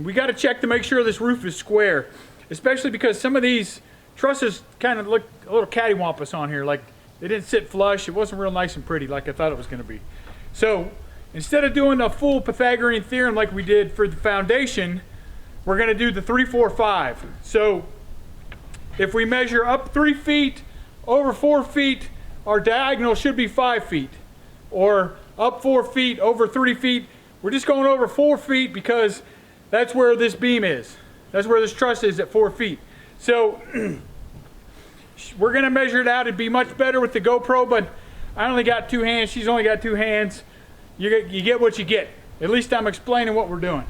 we got to check to make sure this roof is square, especially because some of these trusses kind of look a little cattywampus on here, like they didn't sit flush. It wasn't real nice and pretty like I thought it was going to be. So instead of doing a full Pythagorean theorem like we did for the foundation, we're going to do the 3, 4, 5. So if we measure up 3 feet over 4 feet, our diagonal should be 5 feet. Or up 4 feet over 3 feet. We're just going over 4 feet because that's where this beam is. That's where this truss is at 4 feet. So we're going to measure it out. It'd be much better with the GoPro, but I only got 2 hands. She's only got 2 hands. You get what you get. At least I'm explaining what we're doing.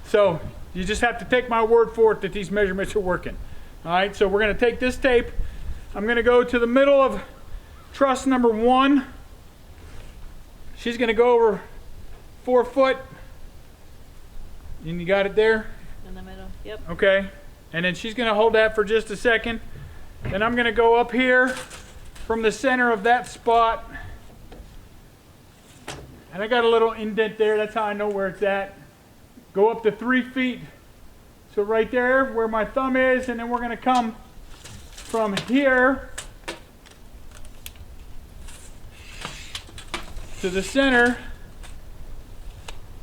So you just have to take my word for it that these measurements are working. All right, so we're going to take this tape. I'm going to go to the middle of truss number 1. She's going to go over 4 foot. And you got it there? In the middle, yep. Okay, and then she's going to hold that for just a second. Then I'm going to go up here from the center of that spot. And I got a little indent there. That's how I know where it's at. Go up to 3 feet. So right there where my thumb is, and then we're going to come from here to the center.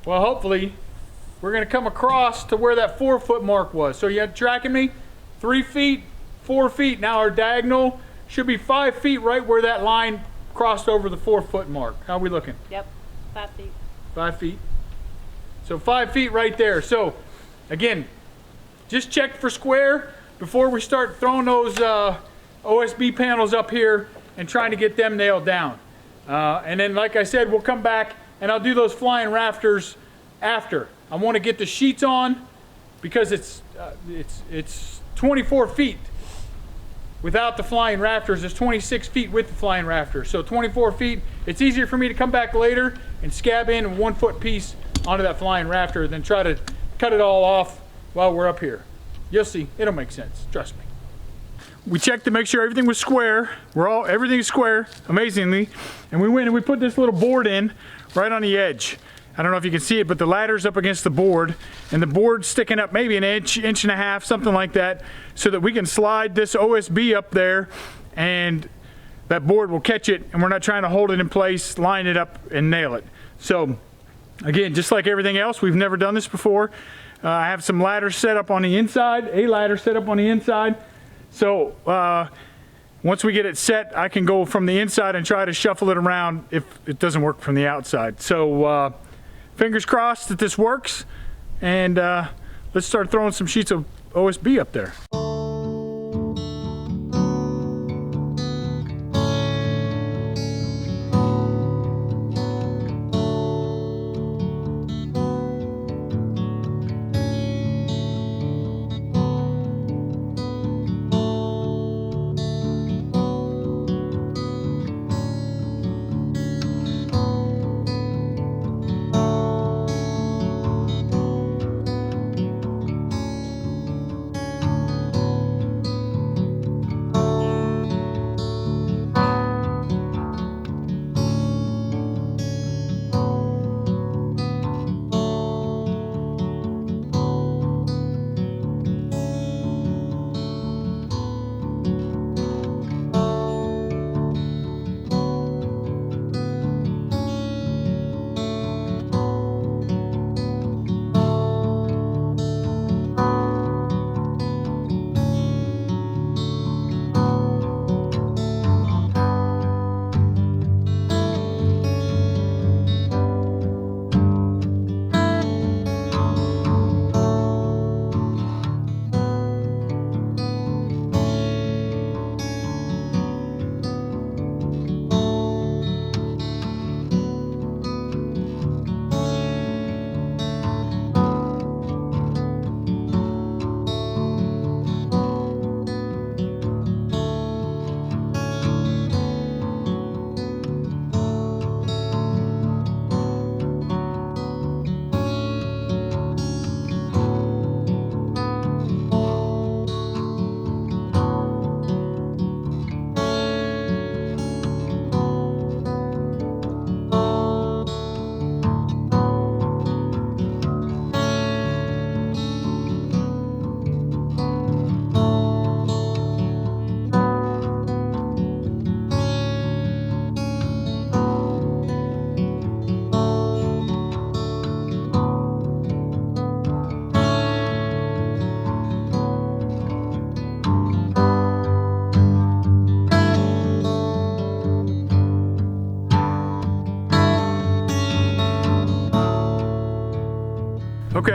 Well, hopefully we're going to come across to where that 4 foot mark was. So you tracking me? 3 feet, 4 feet. Now our diagonal should be 5 feet right where that line crossed over the 4 foot mark. How are we looking? Yep, 5 feet. 5 feet. So 5 feet right there. So again, just check for square before we start throwing those OSB panels up here and trying to get them nailed down. And then, like I said, we'll come back and I'll do those flying rafters after. I want to get the sheets on because it's 24 feet without the flying rafters. It's 26 feet with the flying rafters. So 24 feet. It's easier for me to come back later and scab in a 1 foot piece onto that flying rafter than try to cut it all off while we're up here. You'll see, it'll make sense, trust me. We checked to make sure everything was square. Everything's square, amazingly. And we went and we put this little board in right on the edge. I don't know if you can see it, but the ladder's up against the board, and the board's sticking up maybe an inch, inch and a half, something like that, so that we can slide this OSB up there and that board will catch it, and we're not trying to hold it in place, line it up, and nail it. So again, just like everything else, we've never done this before. I have some ladders set up on the inside, a ladder set up on the inside. So once we get it set, I can go from the inside and try to shuffle it around if it doesn't work from the outside. So fingers crossed that this works, and let's start throwing some sheets of OSB up there.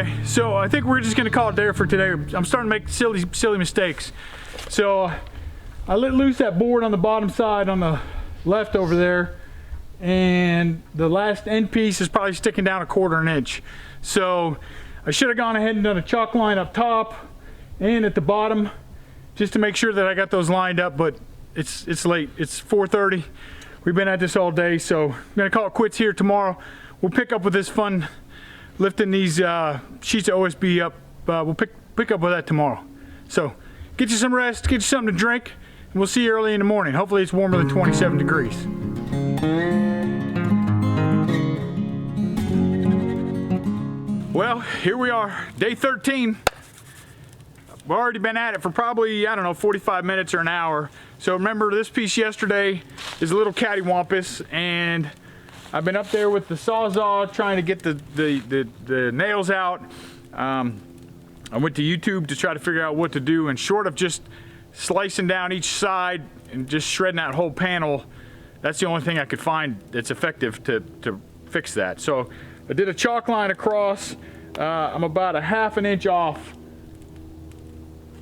Okay, so I think we're just gonna call it there for today. I'm starting to make silly mistakes. So I let loose that board on the bottom side on the left over there, and the last end piece is probably sticking down 1/4 inch. So I should have gone ahead and done a chalk line up top and at the bottom just to make sure that I got those lined up, but it's late. It's 4:30. We've been at this all day, so I'm gonna call it quits here. Tomorrow we'll pick up with this fun lifting these sheets of OSB up. We'll pick up with that tomorrow. So get you some rest, get you something to drink, and we'll see you early in the morning. Hopefully it's warmer than 27 degrees. Well, here we are, day 13. We've already been at it for probably, I don't know, 45 minutes or an hour. So remember, this piece yesterday is a little cattywampus, and I've been up there with the Sawzall trying to get the nails out. I went to YouTube to try to figure out what to do, and short of just slicing down each side and just shredding that whole panel, that's the only thing I could find that's effective to fix that. So I did a chalk line across. I'm about 1/2 inch off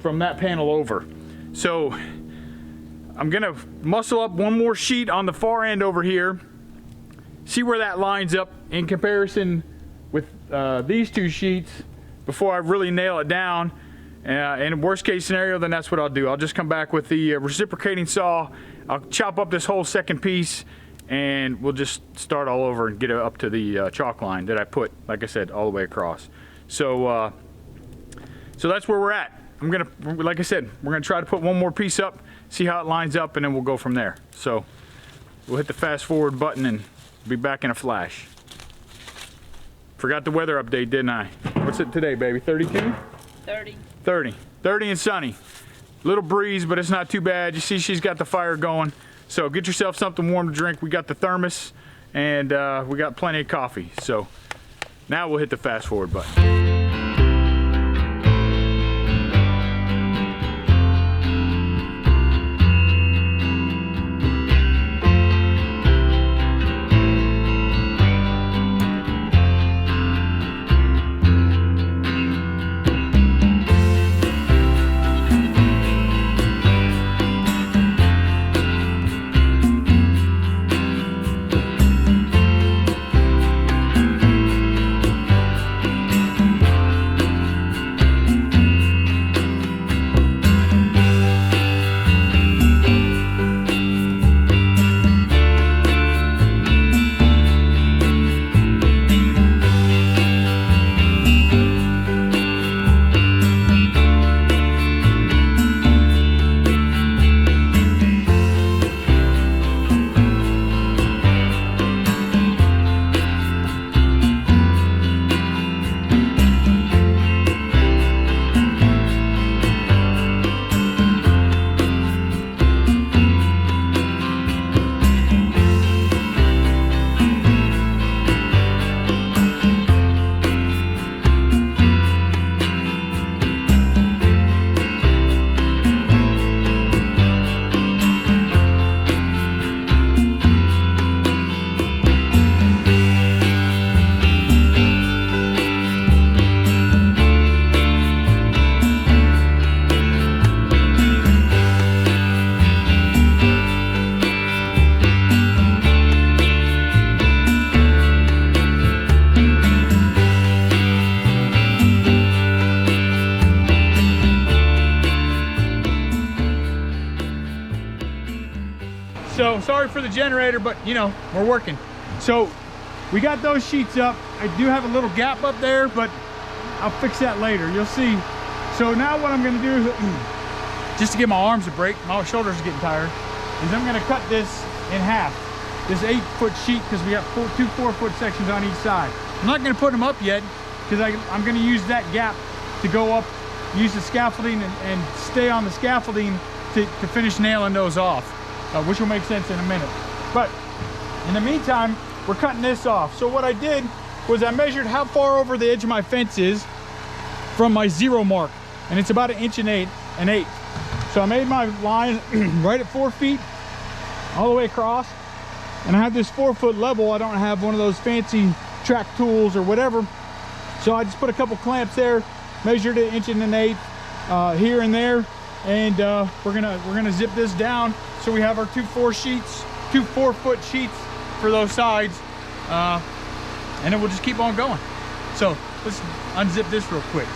from that panel over. So I'm gonna muscle up one more sheet on the far end over here, see where that lines up in comparison with these two sheets before I really nail it down. In worst case scenario, then that's what I'll do. I'll just come back with the reciprocating saw. I'll chop up this whole second piece, and we'll just start all over and get it up to the chalk line that I put, like I said, all the way across. So so that's where we're at. I'm gonna, like I said, we're gonna try to put one more piece up, see how it lines up, and then we'll go from there. So we'll hit the fast forward button and be back in a flash. Forgot the weather update, didn't I? What's it today, baby? 32? 30. 30 and sunny. Little breeze, but it's not too bad. You see she's got the fire going. So get yourself something warm to drink. We got the thermos, and we got plenty of coffee. So now we'll hit the fast forward button. So sorry for the generator, but you know, we're working. So we got those sheets up. I do have a little gap up there, but I'll fix that later. You'll see. So now what I'm gonna do, just to give my arms a break, my shoulders are getting tired, is I'm gonna cut this in half. This 8-foot sheet, because we got two 4-foot sections on each side. I'm not gonna put them up yet, because I'm gonna use that gap to go up, use the scaffolding and stay on the scaffolding to finish nailing those off, which will make sense in a minute. But in the meantime, we're cutting this off. So what I did was I measured how far over the edge of my fence is from my 0 mark, and it's about 1 1/8. So I made my line right at 4 feet all the way across, and I have this 4-foot level. I don't have one of those fancy track tools or whatever, So I just put a couple clamps there, measured it 1 1/8 here and there, and we're gonna zip this down so we have our two 4-foot sheets for those sides, and then we'll just keep on going. So let's unzip this real quick.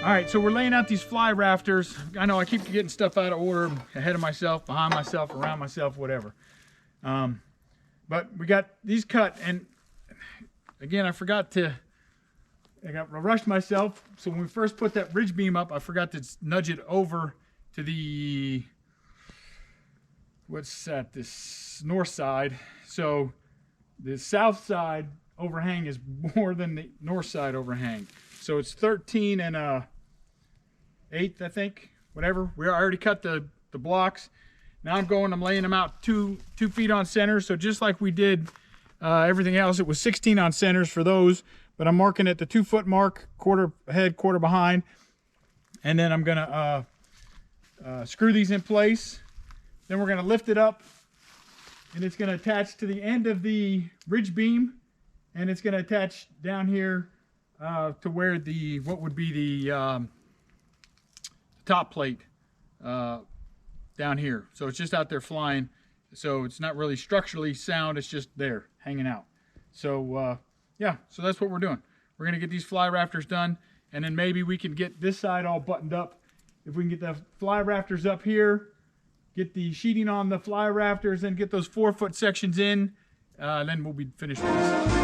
All right, so we're laying out these fly rafters. I know I keep getting stuff out of order, ahead of myself, behind myself, around myself, whatever. But we got these cut, and again, I rushed myself. So when we first put that ridge beam up, I forgot to nudge it over to the, what's that, this north side. So the south side overhang is more than the north side overhang. So it's 13 and 1/8, I think, whatever. We already cut the blocks. Now I'm laying them out 2 feet on center. So just like we did everything else, it was 16 on centers for those, but I'm marking at the 2 foot mark, quarter ahead, quarter behind. And then I'm gonna screw these in place. Then we're gonna lift it up, and it's gonna attach to the end of the ridge beam, and it's gonna attach down here to where what would be the top plate down here. So it's just out there flying. So it's not really structurally sound. It's just there hanging out. So yeah, so that's what we're doing. We're gonna get these fly rafters done, and then maybe we can get this side all buttoned up. If we can get the fly rafters up here, get the sheeting on the fly rafters, and get those 4 foot sections in, then we'll be finished with this.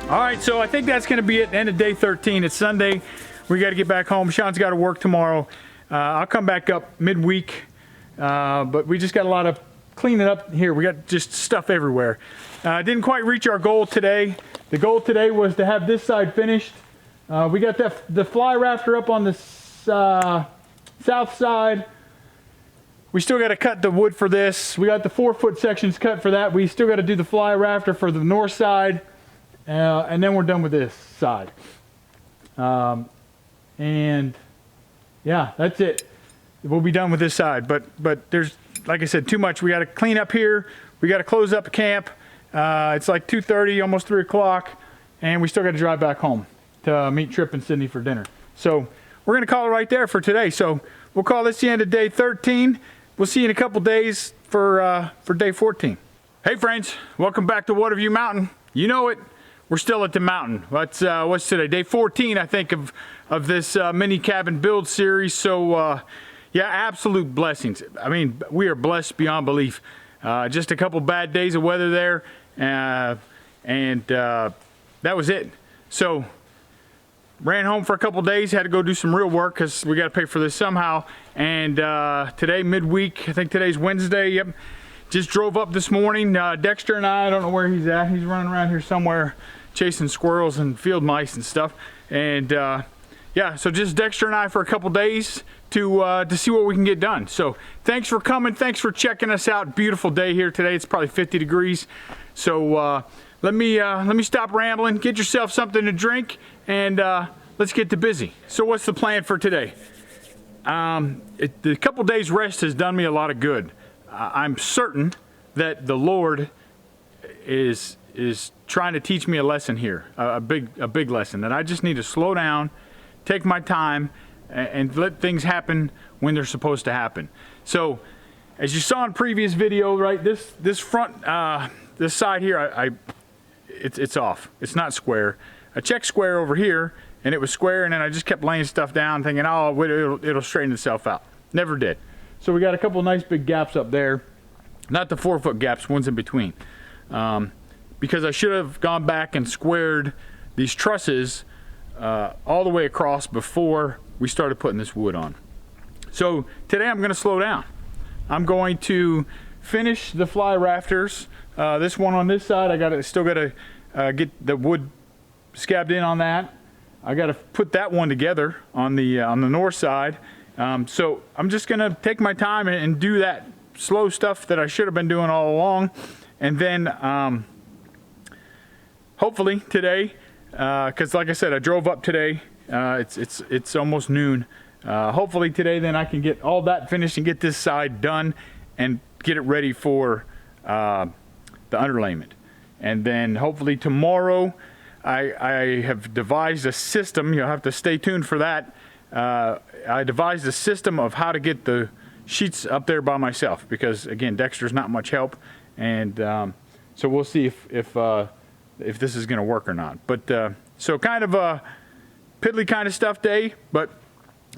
All right, so I think that's going to be it. End of day 13. It's Sunday. We got to get back home. Sean's got to work tomorrow. I'll come back up midweek, but we just got a lot of cleaning up here. We got just stuff everywhere. Didn't quite reach our goal today. The goal today was to have this side finished. We got the fly rafter up on the south side. We still got to cut the wood for this. We got the 4 foot sections cut for that. We still got to do the fly rafter for the north side. And then we're done with this side. And yeah, that's it. We'll be done with this side, but there's, like I said, too much. We got to clean up here. We got to close up the camp. It's like 2:30, almost 3 o'clock, and we still got to drive back home to meet Tripp and Sydney for dinner. So we're gonna call it right there for today. So we'll call this the end of day 13. We'll see you in a couple days for day 14. Hey friends, welcome back to Watavue Mountain. You know it, we're still at the mountain. What's today? Day 14, I think, of this mini cabin build series. So yeah, absolute blessings. I mean, we are blessed beyond belief. Just a couple bad days of weather there, and that was it. So ran home for a couple days, had to go do some real work because we got to pay for this somehow. And today, midweek, I think today's Wednesday, yep, just drove up this morning. Dexter and I don't know where he's at. He's running around here somewhere chasing squirrels and field mice and stuff. And yeah, so just Dexter and I for a couple days to see what we can get done. So thanks for coming. Thanks for checking us out. Beautiful day here today. It's probably 50 degrees. So let me stop rambling. Get yourself something to drink, and let's get to busy. So what's the plan for today? The couple days rest has done me a lot of good. I'm certain that the Lord is trying to teach me a lesson here, a big lesson, that I just need to slow down, take my time, and let things happen when they're supposed to happen. So as you saw in previous video, right, this front, this side here, it's off. It's not square. I checked square over here, and it was square, and then I just kept laying stuff down thinking, oh, it'll straighten itself out. Never did. So we got a couple nice big gaps up there. Not the 4-foot gaps, ones in between. Because I should have gone back and squared these trusses all the way across before we started putting this wood on. So today I'm going to slow down. I'm going to finish the fly rafters. This one on this side, still got to get the wood scabbed in on that. I got to put that one together on the north side. So I'm just going to take my time and do that slow stuff that I should have been doing all along, and then hopefully today, because like I said, I drove up today. It's almost noon. Hopefully today, then I can get all that finished and get this side done and get it ready for the underlayment. And then hopefully tomorrow, I have devised a system. You'll have to stay tuned for that. I devised a system of how to get the sheets up there by myself, because again, Dexter's not much help, and so we'll see if this is going to work or not. But so kind of a piddly kind of stuff day, but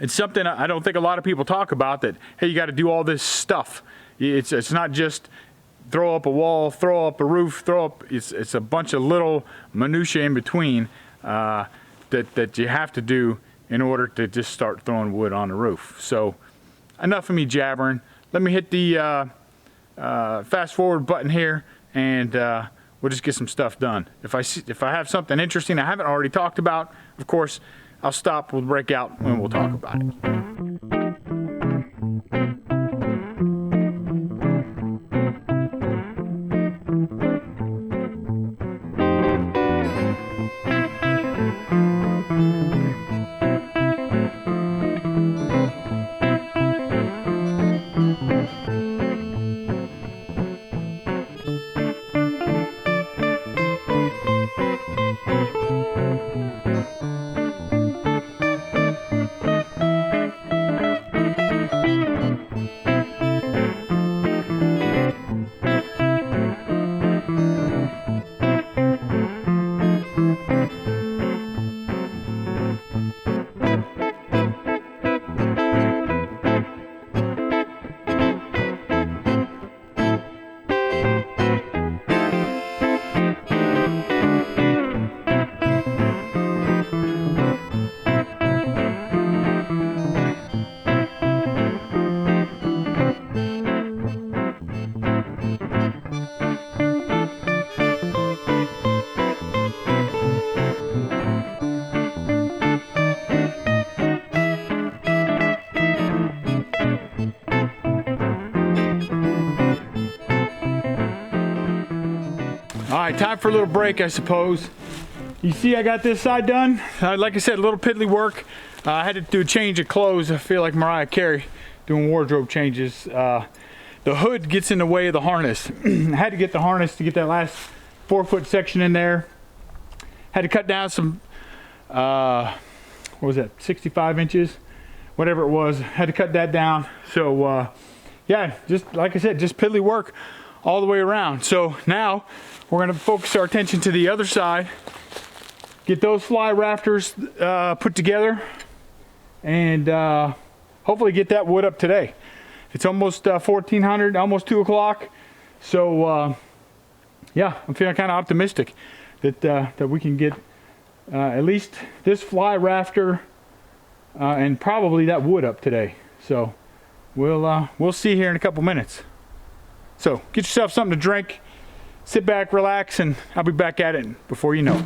it's something I don't think a lot of people talk about, that hey, you got to do all this stuff. It's not just throw up a wall, throw up a roof, it's a bunch of little minutia in between that you have to do in order to just start throwing wood on the roof. So enough of me jabbering. Let me hit the fast forward button here, and we'll just get some stuff done. If I have something interesting I haven't already talked about, of course, I'll stop, we'll break out, and we'll talk about it. All right, time for a little break, I suppose. You see I got this side done. Like I said, a little piddly work. I had to do a change of clothes. I feel like Mariah Carey doing wardrobe changes. The hood gets in the way of the harness. I had to get the harness to get that last 4-foot section in there. Had to cut down some, what was that, 65 inches? Whatever it was, had to cut that down. So yeah, just like I said, just piddly work all the way around. So now we're gonna focus our attention to the other side, get those fly rafters put together, and hopefully get that wood up today. It's almost 1400, almost 2 o'clock. So yeah, I'm feeling kind of optimistic that that we can get at least this fly rafter and probably that wood up today. So we'll see here in a couple minutes. So get yourself something to drink, sit back, relax, and I'll be back at it before you know it.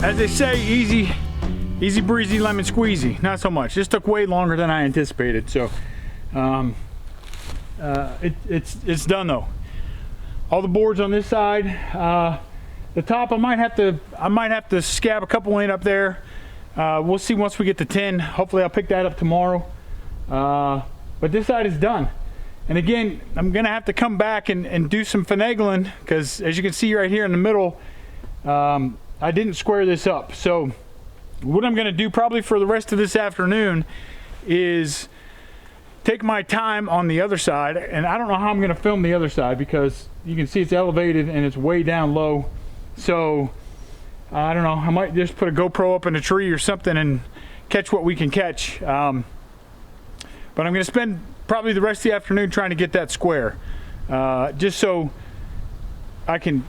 As they say, easy breezy lemon squeezy. Not so much. This took way longer than I anticipated. So it's done though. All the boards on this side. The top I might have to scab a couple in up there. We'll see once we get to 10. Hopefully I'll pick that up tomorrow. But this side is done. And again, I'm gonna have to come back and do some finagling, because as you can see right here in the middle, I didn't square this up. So what I'm gonna do probably for the rest of this afternoon is take my time on the other side. And I don't know how I'm gonna film the other side, because you can see it's elevated and it's way down low. So I don't know, I might just put a GoPro up in a tree or something and catch what we can catch. But I'm gonna spend probably the rest of the afternoon trying to get that square, just so it can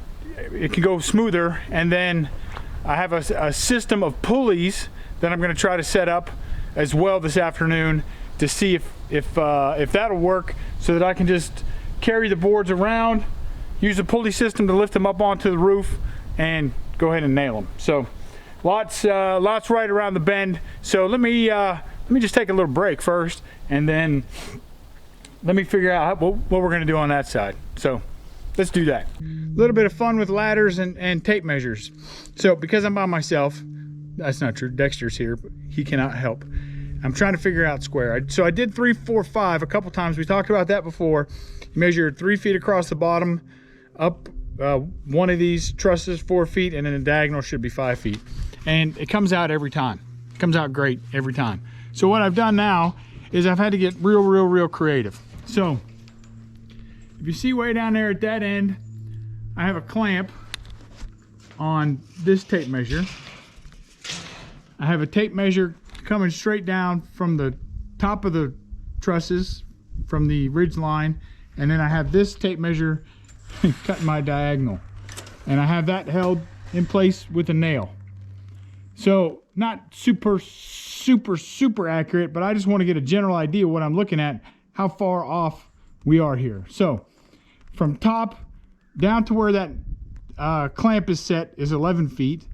go smoother. And then I have a system of pulleys that I'm going to try to set up as well this afternoon to see if that'll work, so that I can just carry the boards around, use a pulley system to lift them up onto the roof, and go ahead and nail them. So lots right around the bend. So let me just take a little break first, and then let me figure out what we're going to do on that side. So let's do that. A little bit of fun with ladders and tape measures. So because I'm by myself, that's not true, Dexter's here, but he cannot help. I'm trying to figure out square. So I did 3, 4, 5 a couple times. We talked about that before. Measured 3 feet across the bottom, up one of these trusses 4 feet, and then the diagonal should be 5 feet. And it comes out every time. It comes out great every time. So what I've done now is I've had to get real creative. So if you see way down there at that end, I have a clamp on this tape measure. I have a tape measure coming straight down from the top of the trusses, from the ridge line, and then I have this tape measure cutting my diagonal, and I have that held in place with a nail. So not super accurate, but I just want to get a general idea of what I'm looking at, how far off we are here. So from top down to where that clamp is set is 11 feet.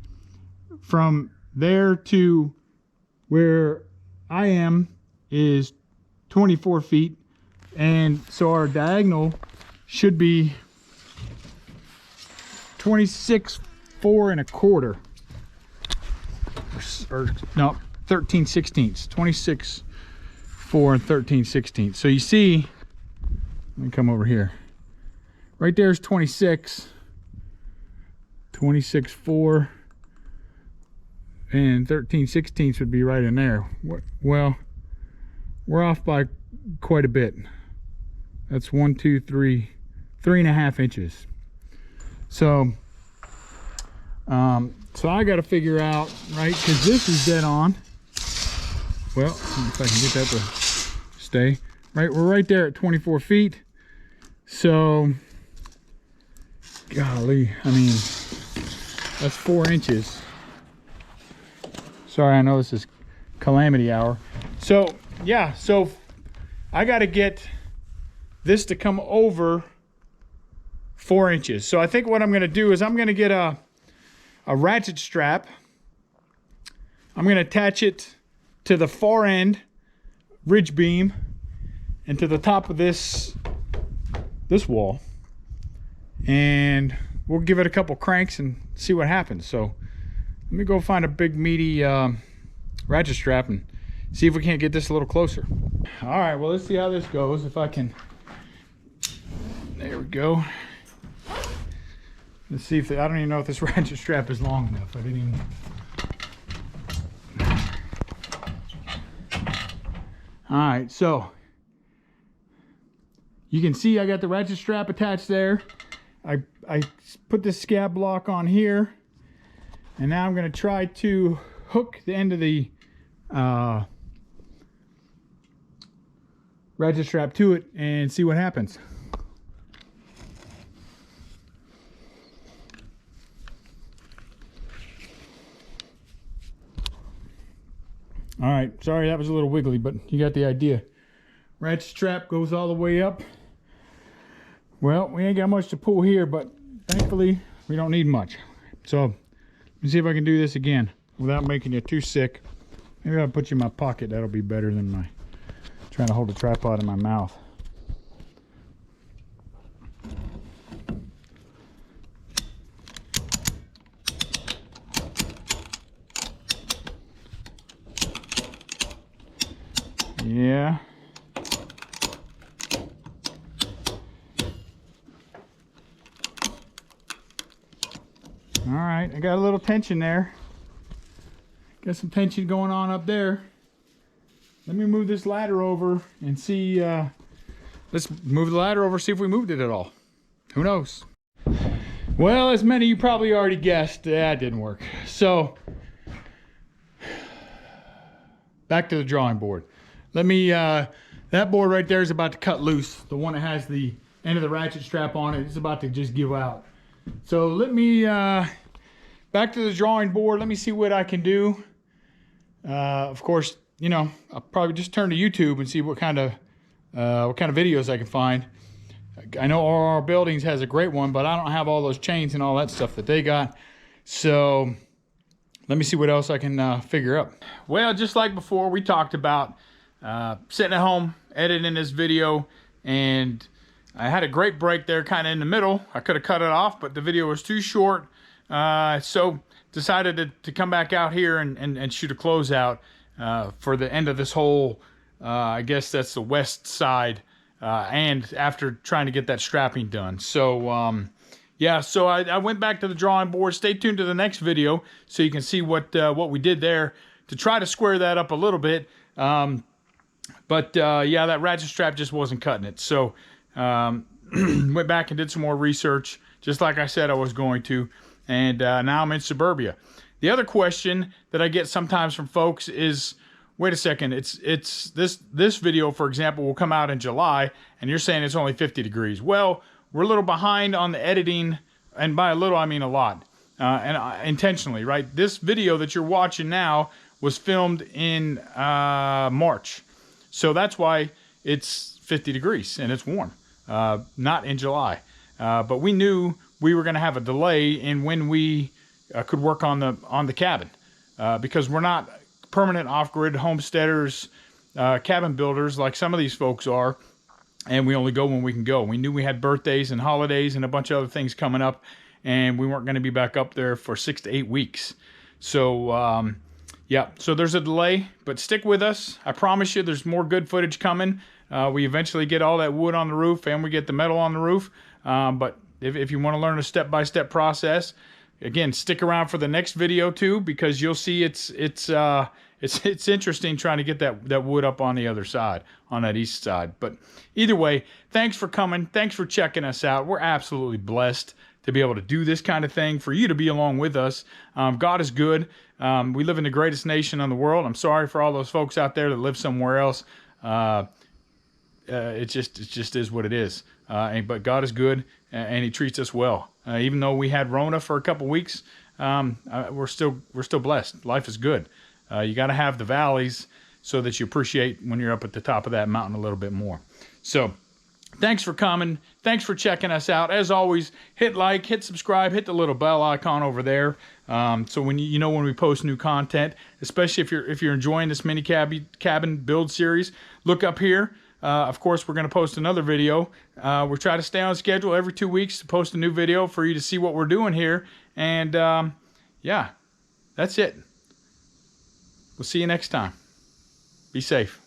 From there to where I am is 24 feet. And so our diagonal should be 26 4 1/4, or no, 13/16. 26 4 13/16. So you see, let me come over here. Right there's 26 4 and 13/16 would be right in there. Well, we're off by quite a bit. That's 1, 2, 3, 3.5 inches. So so I got to figure out, right, because this is dead on. Well, if I can get that to stay right, we're right there at 24 feet. So golly, I mean, that's 4 inches. Sorry, I know this is calamity hour. So yeah, so I got to get this to come over 4 inches. So I think what I'm going to do is I'm going to get a ratchet strap. I'm going to attach it to the far end ridge beam and to the top of this wall, and we'll give it a couple cranks and see what happens. So let me go find a big meaty ratchet strap and see if we can't get this a little closer. All right, well, let's see how this goes. If I can, there we go. Let's see if I don't even know if this ratchet strap is long enough. I didn't even. All right, so you can see I got the ratchet strap attached there. I put this scab block on here, and now I'm going to try to hook the end of the ratchet strap to it and see what happens. All right, sorry that was a little wiggly, but you got the idea. Ratchet strap goes all the way up. Well, we ain't got much to pull here, but thankfully we don't need much. So let me see if I can do this again without making you too sick. Maybe I'll put you in my pocket. That'll be better than my trying to hold a tripod in my mouth. Yeah. All right, I got a little tension there. Got some tension going on up there. Let me move this ladder over and see. Let's move the ladder over, see if we moved it at all. Who knows? Well, as many of you probably already guessed, that didn't work. So, back to the drawing board. Let me, that board right there is about to cut loose. The one that has the end of the ratchet strap on it, it's about to just give out. So let me, back to the drawing board. Let me see what I can do. Of course, you know, I'll probably just turn to YouTube and see what kind of videos I can find. I know RR Buildings has a great one, but I don't have all those chains and all that stuff that they got. So let me see what else I can figure out. Well, just like before, we talked about sitting at home editing this video, and I had a great break there kind of in the middle. I could have cut it off, but the video was too short. So decided to come back out here and shoot a closeout for the end of this whole, I guess that's the west side, and after trying to get that strapping done. So yeah, so I went back to the drawing board. Stay tuned to the next video so you can see what we did there to try to square that up a little bit. But yeah, that ratchet strap just wasn't cutting it. So went back and did some more research, just like I said I was going to. And now I'm in suburbia. The other question that I get sometimes from folks is, wait a second, it's this video, for example, will come out in July, and you're saying it's only 50 degrees. Well, we're a little behind on the editing, and by a little I mean a lot, and intentionally, right? This video that you're watching now was filmed in March, so that's why it's 50 degrees and it's warm, not in July. But we knew we were going to have a delay in when we could work on the cabin, because we're not permanent off-grid homesteaders, cabin builders like some of these folks are, and we only go when we can go. We knew we had birthdays and holidays and a bunch of other things coming up, and we weren't going to be back up there for 6 to 8 weeks. So yeah, so there's a delay, but stick with us. I promise you there's more good footage coming. We eventually get all that wood on the roof and we get the metal on the roof. But if you want to learn a step-by-step process, again, stick around for the next video too, because you'll see it's interesting trying to get that wood up on the other side, on that east side. But either way, thanks for coming. Thanks for checking us out. We're absolutely blessed to be able to do this kind of thing, for you to be along with us. God is good. We live in the greatest nation in the world. I'm sorry for all those folks out there that live somewhere else. It just is what it is. But God is good, and He treats us well. Even though we had Rona for a couple weeks, we're still blessed. Life is good. You got to have the valleys so that you appreciate when you're up at the top of that mountain a little bit more. So thanks for coming. Thanks for checking us out. As always, hit like, hit subscribe, hit the little bell icon over there. So when you know when we post new content, especially if you're enjoying this mini cabin build series, look up here. Of course, we're going to post another video. We're trying to stay on schedule every 2 weeks to post a new video for you to see what we're doing here. And yeah, that's it. We'll see you next time. Be safe.